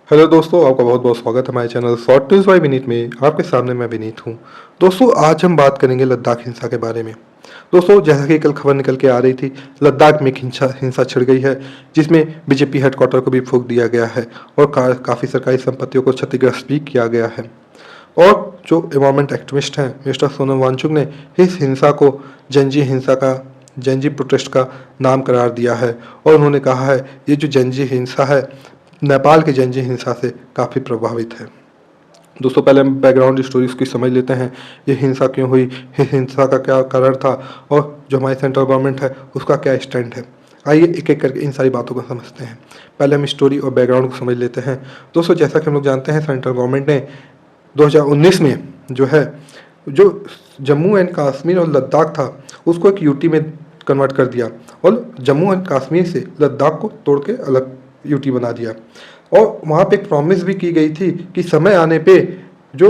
Hello दोस्तों, आपका बहुत बहुत स्वागत है हमारे channel short news bye Vineet में। आपके सामने मैं विनीत हूँ। दोस्तों, आज हम बात करेंगे लद्दाख हिंसा के बारे में। दोस्तों, जैसा कि कल खबर निकल के आ रही थी, लद्दाख में एक हिंसा छिड़ गई है, जिसमें बीजेपी हेडक्वार्टर को भी फूंक दिया गया है और काफ़ी सरकारी संपत्तियों को क्षतिग्रस्त भी किया गया है। और जो एनवायरमेंट एक्टिविस्ट हैं मिस्टर सोनम वांगचुक ने इस हिंसा को जनजी प्रोटेस्ट का नाम करार दिया है और उन्होंने कहा है ये जो जनजी हिंसा है नेपाल की जनजी हिंसा से काफ़ी प्रभावित है। दोस्तों, पहले हम बैकग्राउंड स्टोरी उसकी समझ लेते हैं। ये हिंसा क्यों हुई, इस हिंसा का क्या कारण था और जो हमारी सेंट्रल गवर्नमेंट है उसका क्या स्टैंड है। आइए एक एक करके इन सारी बातों को समझते हैं। पहले हम स्टोरी और बैकग्राउंड को समझ लेते हैं। दोस्तों, जैसा कि हम लोग जानते हैं, सेंट्रल गवर्नमेंट ने 2019 में जो जम्मू एंड कश्मीर और लद्दाख था उसको एक यूटी में कन्वर्ट कर दिया और जम्मू एंड कश्मीर से लद्दाख को तोड़ के अलग यूटी बना दिया। और वहाँ पे एक प्रॉमिस भी की गई थी कि समय आने पे जो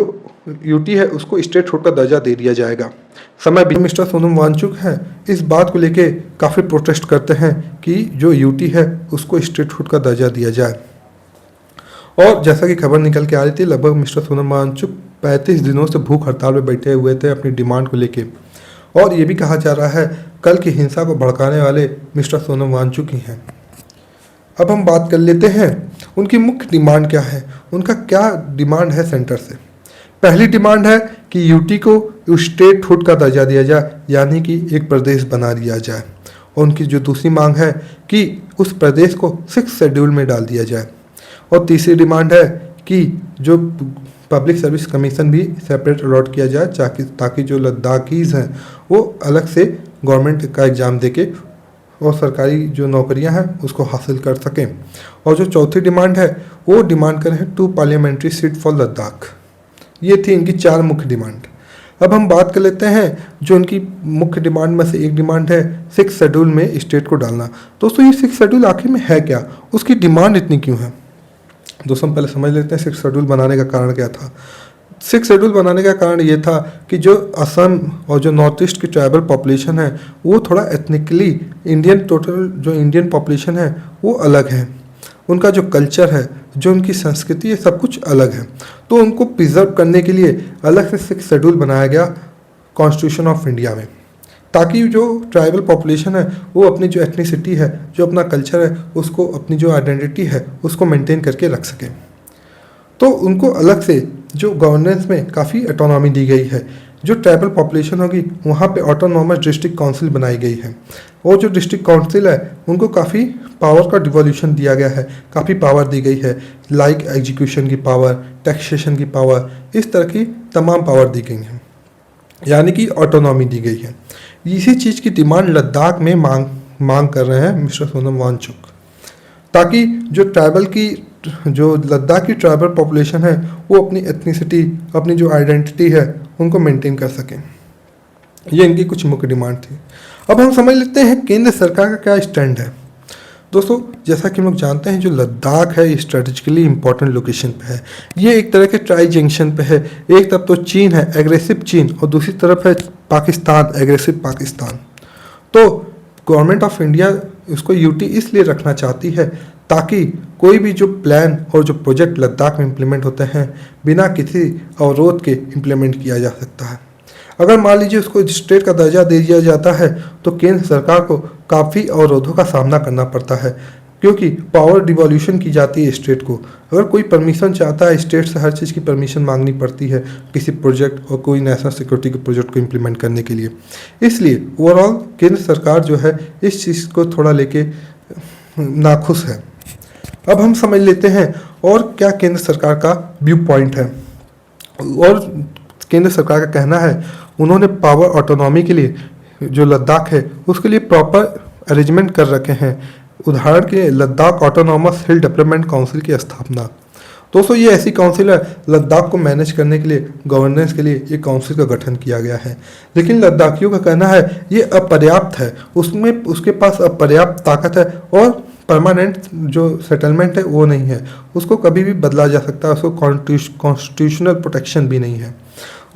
यूटी है उसको स्टेट हुड का दर्जा दे दिया जाएगा। समय भी मिस्टर सोनम वांगचुक हैं इस बात को लेके काफ़ी प्रोटेस्ट करते हैं कि जो यूटी है उसको स्टेट हुड का दर्जा दिया जाए। और जैसा कि खबर निकल के आ रही थी, लगभग मिस्टर सोनम वांगचुक 35 दिनों से भूख हड़ताल में बैठे हुए थे अपनी डिमांड को लेके। और ये भी कहा जा रहा है कल की हिंसा को भड़काने वाले मिस्टर सोनम वांगचुक ही हैं। अब हम बात कर लेते हैं उनकी मुख्य डिमांड क्या है, उनका क्या डिमांड है सेंटर से। पहली डिमांड है कि यूटी को स्टेट हुड का दर्जा दिया जाए, यानी कि एक प्रदेश बना दिया जाए। और उनकी जो दूसरी मांग है कि उस प्रदेश को 6 शेड्यूल में डाल दिया जाए। और तीसरी डिमांड है कि जो पब्लिक सर्विस कमीशन भी सेपरेट अलॉट किया जाए ताकि जो लद्दाखीज हैं वो अलग से गवर्नमेंट का एग्ज़ाम देके और सरकारी जो नौकरियां हैं उसको हासिल कर सकें। और जो चौथी डिमांड है वो डिमांड कर है 2 पार्लियामेंट्री सीट फॉर लद्दाख। ये थी इनकी 4 मुख्य डिमांड। अब हम बात कर लेते हैं जो इनकी मुख्य डिमांड में से एक डिमांड है 6 शेड्यूल में स्टेट को डालना। दोस्तों, ये 6 शेड्यूल आखिर में है क्या, उसकी डिमांड इतनी क्यों है। दोस्तों, पहले समझ लेते हैं 6 शेड्यूल बनाने का कारण क्या था। 6 शेड्यूल बनाने का कारण ये था कि जो असम और जो नॉर्थ ईस्ट की ट्राइबल पॉपुलेशन है वो थोड़ा एथनिकली इंडियन पॉपुलेशन है वो अलग है। उनका जो कल्चर है, जो उनकी संस्कृति है, सब कुछ अलग है। तो उनको प्रिजर्व करने के लिए अलग से 6 शेड्यूल बनाया गया कॉन्स्टिट्यूशन ऑफ इंडिया में, ताकि जो ट्राइबल पॉपुलेशन है वो अपनी जो एथनिसिटी है, जो अपना कल्चर है, उसको अपनी जो आइडेंटिटी है उसको मेंटेन करके रख सकें। तो उनको अलग से जो गवर्नेंस में काफ़ी ऑटोनॉमी दी गई है। जो ट्राइबल पॉपुलेशन होगी वहाँ पे ऑटोनॉमस डिस्ट्रिक्ट काउंसिल बनाई गई है और जो डिस्ट्रिक्ट काउंसिल है उनको काफ़ी पावर का डिवोल्यूशन दिया गया है, काफ़ी पावर दी गई है, लाइक एग्जीक्यूशन की पावर, टैक्सेशन की पावर, इस तरह की तमाम पावर दी गई हैं, यानी कि ऑटोनॉमी दी गई है। इसी चीज़ की डिमांड लद्दाख में मांग कर रहे हैं मिस्टर सोनम वांगचुक, ताकि जो लद्दाख की ट्राइबल पॉपुलेशन है वो अपनी एथनिसिटी, अपनी जो आइडेंटिटी है उनको मेंटेन कर सकें। ये इनकी कुछ मुख्य डिमांड थी। अब हम समझ लेते हैं केंद्र सरकार का क्या स्टैंड है। दोस्तों, जैसा कि हम लोग जानते हैं जो लद्दाख है ये स्ट्रेटेजिकली इंपॉर्टेंट लोकेशन पे है। ये एक तरह के ट्राई जंक्शन पे है। एक तरफ तो चीन है, एग्रेसिव चीन, और दूसरी तरफ है पाकिस्तान, एग्रेसिव पाकिस्तान। तो गवर्नमेंट ऑफ इंडिया उसको यूटी इसलिए रखना चाहती है ताकि कोई भी जो प्लान और जो प्रोजेक्ट लद्दाख में इम्प्लीमेंट होते हैं बिना किसी अवरोध के इम्प्लीमेंट किया जा सकता है। अगर मान लीजिए उसको स्टेट का दर्जा दे दिया जाता है तो केंद्र सरकार को काफ़ी अवरोधों का सामना करना पड़ता है, क्योंकि पावर डिवोल्यूशन की जाती है स्टेट को। अगर कोई परमिशन चाहता है स्टेट से हर चीज़ की परमिशन मांगनी पड़ती है किसी प्रोजेक्ट और कोई नेशनल सिक्योरिटी के प्रोजेक्ट को इम्प्लीमेंट करने के लिए। इसलिए ओवरऑल केंद्र सरकार जो है इस चीज़ को थोड़ा लेके नाखुश है। अब हम समझ लेते हैं और क्या केंद्र सरकार का व्यू पॉइंट है। और केंद्र सरकार का कहना है उन्होंने पावर ऑटोनॉमी के लिए जो लद्दाख है उसके लिए प्रॉपर अरेंजमेंट कर रखे हैं। उदाहरण के लिए लद्दाख ऑटोनॉमस हिल डेवलपमेंट काउंसिल की स्थापना। दोस्तों, ये ऐसी काउंसिल है लद्दाख को मैनेज करने के लिए, गवर्नेंस के लिए एक काउंसिल का गठन किया गया है। लेकिन लद्दाखियों का कहना है ये अपर्याप्त है, उसके पास अपर्याप्त ताकत है और परमानेंट जो सेटलमेंट है वो नहीं है, उसको कभी भी बदला जा सकता है, उसको कॉन्स्टिट्यूशनल प्रोटेक्शन भी नहीं है।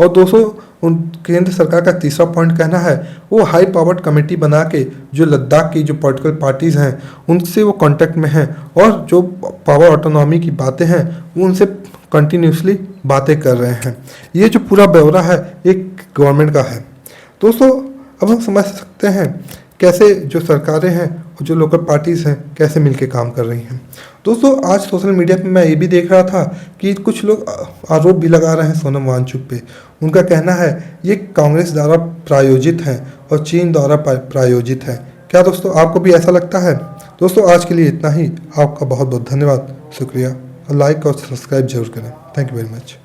और दोस्तों उन केंद्र सरकार का तीसरा पॉइंट कहना है वो हाई पावर्ड कमेटी बना के जो लद्दाख की जो पॉलिटिकल पार्टीज़ हैं उनसे वो कांटेक्ट में हैं और जो पावर ऑटोनॉमी की बातें हैं वो उनसे कंटिन्यूसली बातें कर रहे हैं। ये जो पूरा ब्यौरा है एक गवर्नमेंट का है। दोस्तों अब हम समझ सकते हैं कैसे जो सरकारें हैं और जो लोकल पार्टीज़ हैं कैसे मिलके काम कर रही हैं। दोस्तों आज सोशल मीडिया पे मैं ये भी देख रहा था कि कुछ लोग आरोप भी लगा रहे हैं सोनम वांगचुक पे। उनका कहना है ये कांग्रेस द्वारा प्रायोजित है और चीन द्वारा प्रायोजित है। क्या दोस्तों आपको भी ऐसा लगता है? दोस्तों आज के लिए इतना ही। आपका बहुत बहुत धन्यवाद, शुक्रिया। लाइक और सब्सक्राइब जरूर करें। Thank you very much.